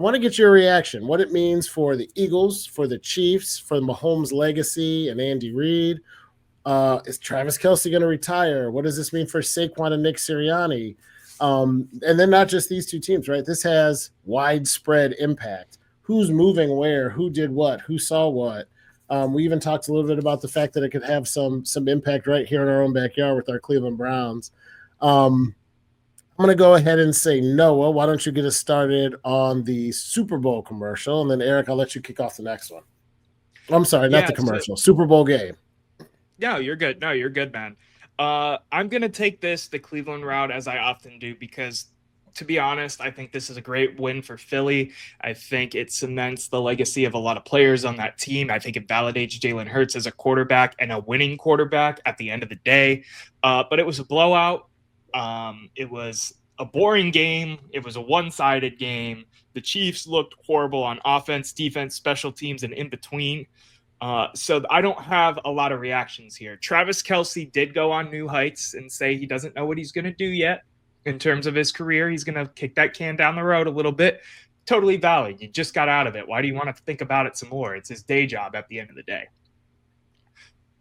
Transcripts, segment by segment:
want to get your reaction. What it means for the Eagles, for the Chiefs, for Mahomes' legacy and Andy Reid. Is Travis Kelce going to retire? What does this mean for Saquon and Nick Sirianni? And then not just these two teams, right? This has widespread impact. Who's moving where? Who did what? Who saw what? We even talked a little bit about the fact that it could have some impact right here in our own backyard with our Cleveland Browns. I'm going to go ahead and say, Noah, why don't you get us started on the Super Bowl commercial? And then, Eric, I'll let you kick off the next one. I'm sorry, not the commercial. Super Bowl game. No, you're good. No, you're good, man. I'm going to take the Cleveland route, as I often do, because to be honest, I think this is a great win for Philly. I think it cements the legacy of a lot of players on that team. I think it validates Jalen Hurts as a quarterback and a winning quarterback at the end of the day. But it was a blowout. It was a boring game. It was a one-sided game. The Chiefs looked horrible on offense, defense, special teams, and in between. So I don't have a lot of reactions here. Travis Kelce did go on New Heights and say he doesn't know what he's going to do yet in terms of his career. He's going to kick that can down the road a little bit. Totally valid. You just got out of it. Why do you want to think about it some more? It's his day job at the end of the day.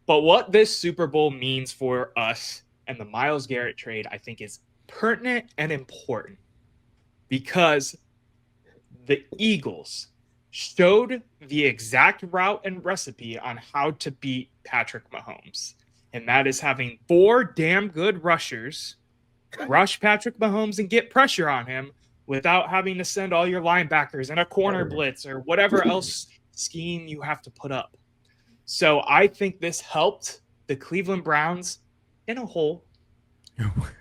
But what this Super Bowl means for us and the Myles Garrett trade, I think, is pertinent and important because the Eagles showed the exact route and recipe on how to beat Patrick Mahomes. And that is having 4 damn good rushers rush Patrick Mahomes and get pressure on him without having to send all your linebackers in a corner blitz or whatever else scheme you have to put up. So I think this helped the Cleveland Browns in a whole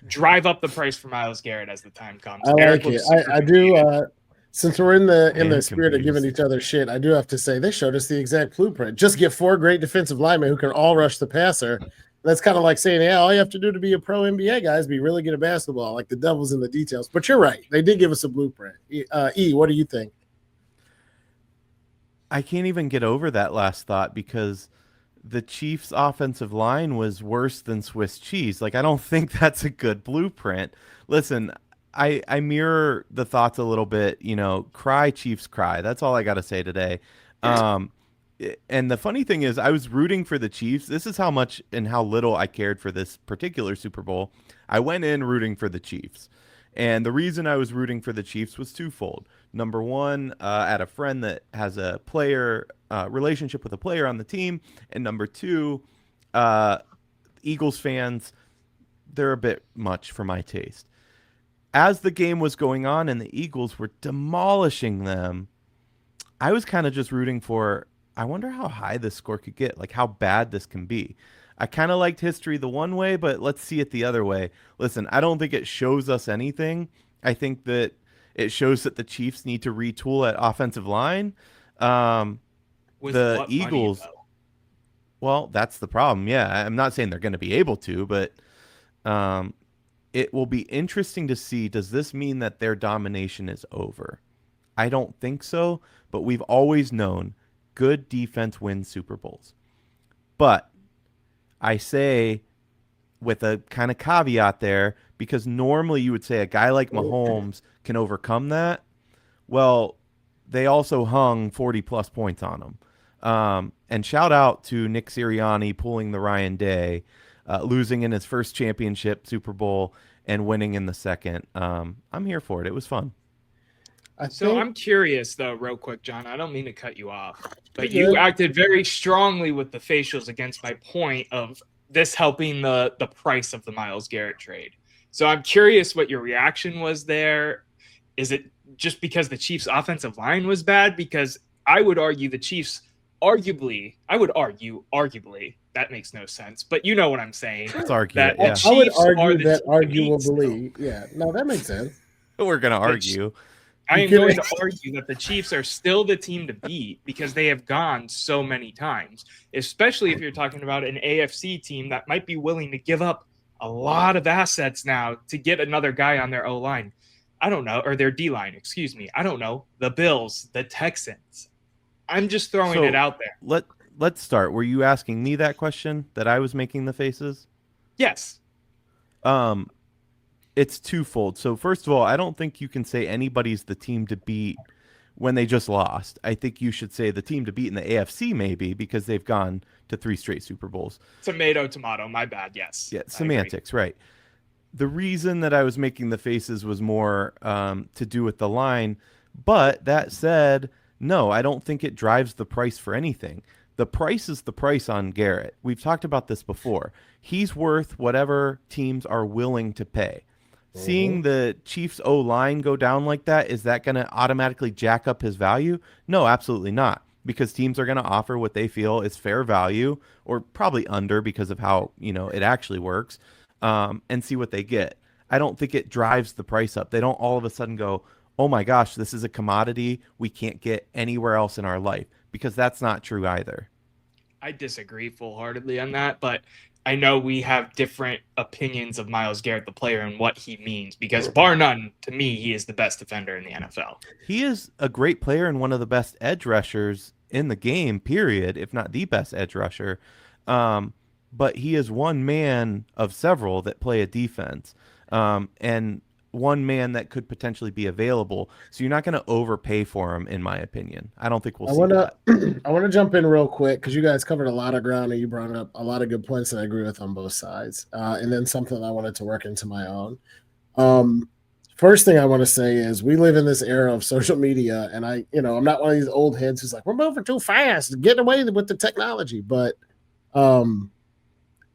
drive up the price for Myles Garrett as the time comes. I like it. I do. Since we're in the spirit of giving each other shit, I do have to say they showed us the exact blueprint. Just get 4 great defensive linemen who can all rush the passer. That's kind of like saying, yeah, all you have to do to be a pro NBA guy is be really good at basketball. Like the devil's in the details. But you're right. They did give us a blueprint. What do you think? I can't even get over that last thought because the Chiefs' offensive line was worse than Swiss cheese. Like, I don't think that's a good blueprint. Listen, I mirror the thoughts a little bit, cry Chiefs cry. That's all I got to say today. And the funny thing is I was rooting for the Chiefs. This is how much and how little I cared for this particular Super Bowl. I went in rooting for the Chiefs. And the reason I was rooting for the Chiefs was twofold. Number one, I had a friend that has a player relationship with a player on the team. And number two, Eagles fans, they're a bit much for my taste. As the game was going on and the Eagles were demolishing them, I was kind of just rooting for, I wonder how high this score could get, like how bad this can be. I kind of liked history the one way, but let's see it the other way. Listen, I don't think it shows us anything. I think that it shows that the Chiefs need to retool at offensive line. The Eagles, well, that's the problem. Yeah, I'm not saying they're going to be able to, but it will be interesting to see, does this mean that their domination is over? I don't think so, but we've always known good defense wins Super Bowls. But I say with a kind of caveat there, because normally you would say a guy like Mahomes can overcome that. Well, they also hung 40-plus points on him. And shout out to Nick Sirianni pulling the Ryan Day, losing in his first championship Super Bowl and winning in the second. I'm here for it. It was fun. I'm curious, though, real quick, John. I don't mean to cut you off, but you acted very strongly with the facials against my point of this helping the price of the Myles Garrett trade. So I'm curious what your reaction was there. Is it just because the Chiefs' offensive line was bad? Because I would argue the Chiefs arguably, that makes no sense, but you know what I'm saying. Let's argue that it, yeah. I would argue that arguably. Yeah, no, that makes sense. We're going to argue. I am going to argue that the Chiefs are still the team to beat because they have gone so many times, especially if you're talking about an AFC team that might be willing to give up a lot of assets now to get another guy on their O-line. I don't know, or their D-line, excuse me. I don't know. The Bills, the Texans. I'm just throwing it out there. Let's start. Were you asking me that question that I was making the faces? Yes. It's twofold. So first of all, I don't think you can say anybody's the team to beat when they just lost. I think you should say the team to beat in the AFC maybe because they've gone to 3 straight Super Bowls. Tomato, tomato. My bad. Yes. Yeah, semantics, right. The reason that I was making the faces was more to do with the line. But that said, no, I don't think it drives the price for anything. The price is the price on Garrett. We've talked about this before. He's worth whatever teams are willing to pay. Seeing the Chiefs O line go down like that, is that going to automatically jack up his value? No, absolutely not. Because teams are going to offer what they feel is fair value, or probably under because of how it actually works, and see what they get. I don't think it drives the price up. They don't all of a sudden go, "Oh my gosh, this is a commodity we can't get anywhere else in our life," because that's not true either. I disagree full-heartedly on that, but I know we have different opinions of Myles Garrett, the player, and what he means, because bar none, to me, he is the best defender in the NFL. He is a great player and one of the best edge rushers in the game, period, if not the best edge rusher. But he is one man of several that play a defense, and one man that could potentially be available. So you're not going to overpay for him, in my opinion. I don't think we'll see that. I want to jump in real quick because you guys covered a lot of ground and you brought up a lot of good points that I agree with on both sides. And then something I wanted to work into my own. First thing I want to say is we live in this era of social media, and I'm not one of these old heads who's like, we're moving too fast, get away with the technology. But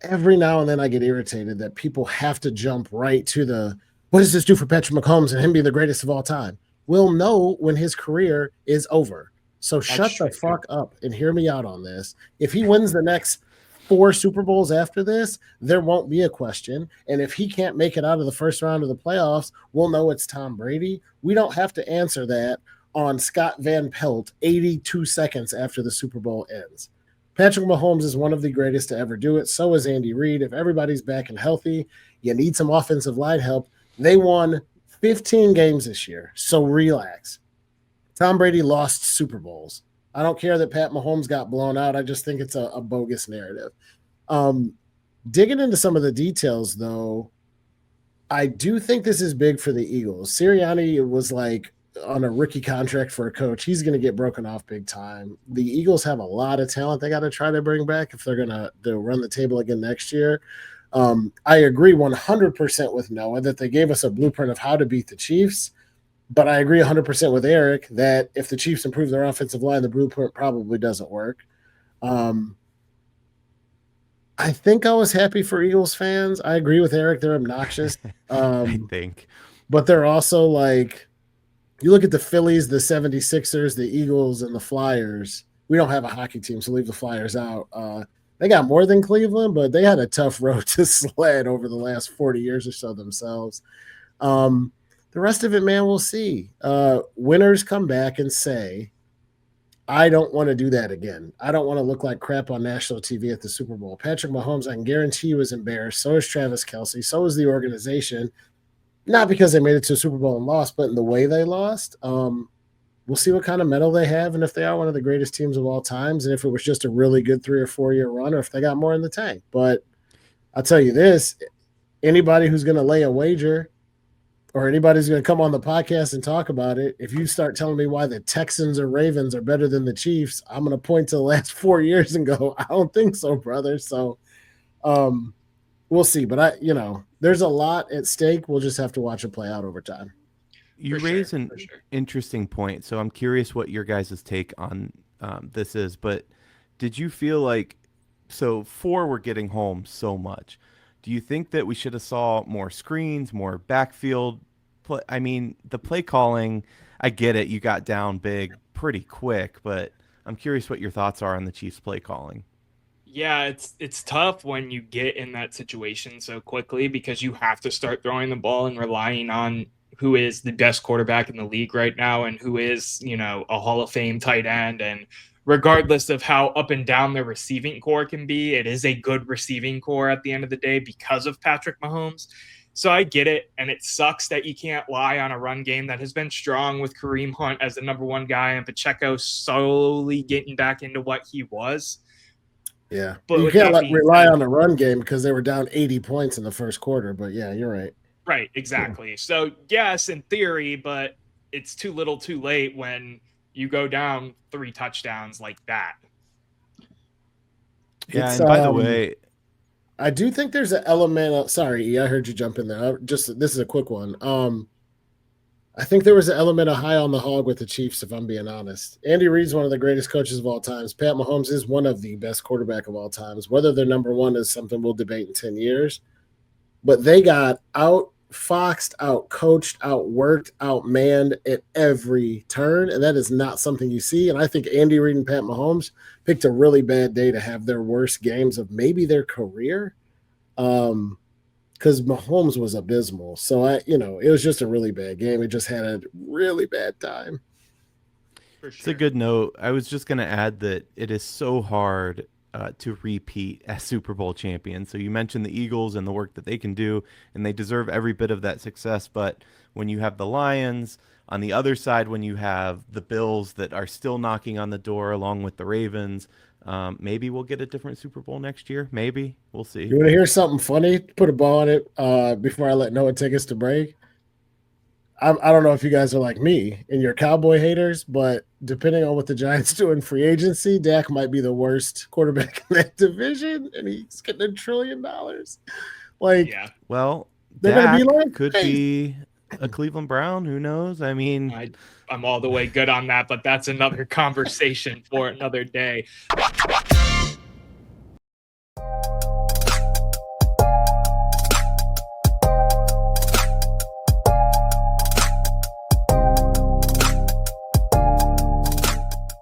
every now and then I get irritated that people have to jump right to what does this do for Patrick Mahomes and him being the greatest of all time? We'll know when his career is over. So shut the fuck up and hear me out on this. If he wins the next 4 Super Bowls after this, there won't be a question. And if he can't make it out of the first round of the playoffs, we'll know it's Tom Brady. We don't have to answer that on Scott Van Pelt 82 seconds after the Super Bowl ends. Patrick Mahomes is one of the greatest to ever do it. So is Andy Reid. If everybody's back and healthy, you need some offensive line help. They won 15 games this year, so relax. Tom Brady lost Super Bowls. I don't care that Pat Mahomes got blown out. I just think it's a bogus narrative. Digging into some of the details, though, I do think this is big for the Eagles. Sirianni was like on a rookie contract for a coach. He's going to get broken off big time. The Eagles have a lot of talent they got to try to bring back if they're going to run the table again next year. I agree 100% with Noah that they gave us a blueprint of how to beat the Chiefs, but I agree 100% with Eric that if the Chiefs improve their offensive line, the blueprint probably doesn't work. I think I was happy for Eagles fans. I agree with Eric. They're obnoxious. I think. But they're also like, you look at the Phillies, the 76ers, the Eagles, and the Flyers. We don't have a hockey team, so leave the Flyers out. They got more than Cleveland, but they had a tough road to sled over the last 40 years or so themselves. The rest of it, man, we'll see. Winners come back and say, I don't want to do that again. I don't want to look like crap on national TV at the Super Bowl. Patrick Mahomes, I can guarantee you, was embarrassed. So is Travis Kelce. So is the organization. Not because they made it to a Super Bowl and lost, but in the way they lost. We'll see what kind of medal they have and if they are one of the greatest teams of all times and if it was just a really good 3 or 4 year run or if they got more in the tank. But I'll tell you this, anybody who's going to lay a wager or anybody who's going to come on the podcast and talk about it, if you start telling me why the Texans or Ravens are better than the Chiefs, I'm going to point to the last 4 years and go, I don't think so, brother. So we'll see. But there's a lot at stake. We'll just have to watch it play out over time. You raise an interesting point, so I'm curious what your guys' take on this is. But did you feel like, so 4 were getting home so much. Do you think that we should have saw more screens, more backfield play? I mean, the play calling, I get it. You got down big pretty quick, but I'm curious what your thoughts are on the Chiefs' play calling. Yeah, it's tough when you get in that situation so quickly because you have to start throwing the ball and relying on who is the best quarterback in the league right now and who is, a Hall of Fame tight end. And regardless of how up and down their receiving core can be, it is a good receiving core at the end of the day because of Patrick Mahomes. So I get it. And it sucks that you can't lie on a run game that has been strong with Kareem Hunt as the number 1 guy and Pacheco slowly getting back into what he was. Yeah. But you can't rely on the run game because they were down 80 points in the first quarter. But yeah, you're right. Right, exactly. So yes, in theory, but it's too little too late when you go down 3 touchdowns like that. Yeah, It's, and by the way, I do think there's an element of, sorry, E, I heard you jump in there. This is a quick one. I think there was an element of high on the hog with the Chiefs, if I'm being honest. Andy Reid's one of the greatest coaches of all times. Pat Mahomes is one of the best quarterback of all times. Whether they're number one is something we'll debate in 10 years. But they got outfoxed, outcoached, outworked, outmanned at every turn, and that is not something you see. And I think Andy Reid and Pat Mahomes picked a really bad day to have their worst games of maybe their career. Because Mahomes was abysmal. So it was just a really bad game. It just had a really bad time. For sure. it's a good note. I was just going to add that it is so hard to repeat as Super Bowl champions. So you mentioned the Eagles and the work that they can do, and they deserve every bit of that success. But when you have the Lions on the other side, when you have the Bills that are still knocking on the door along with the Ravens, maybe we'll get a different Super Bowl next year. Maybe. We'll see. You want to hear something funny? Put a ball on it before I let Noah take us to break. I don't know if you guys are like me and you're Cowboy haters, but depending on what the Giants do in free agency, Dak might be the worst quarterback in that division, and he's getting $1 trillion. Like, Yeah. Well, they're going to Dak be like, could hey. be a Cleveland Brown. Who knows? I mean, I'm all the way good on that, but that's another conversation for another day.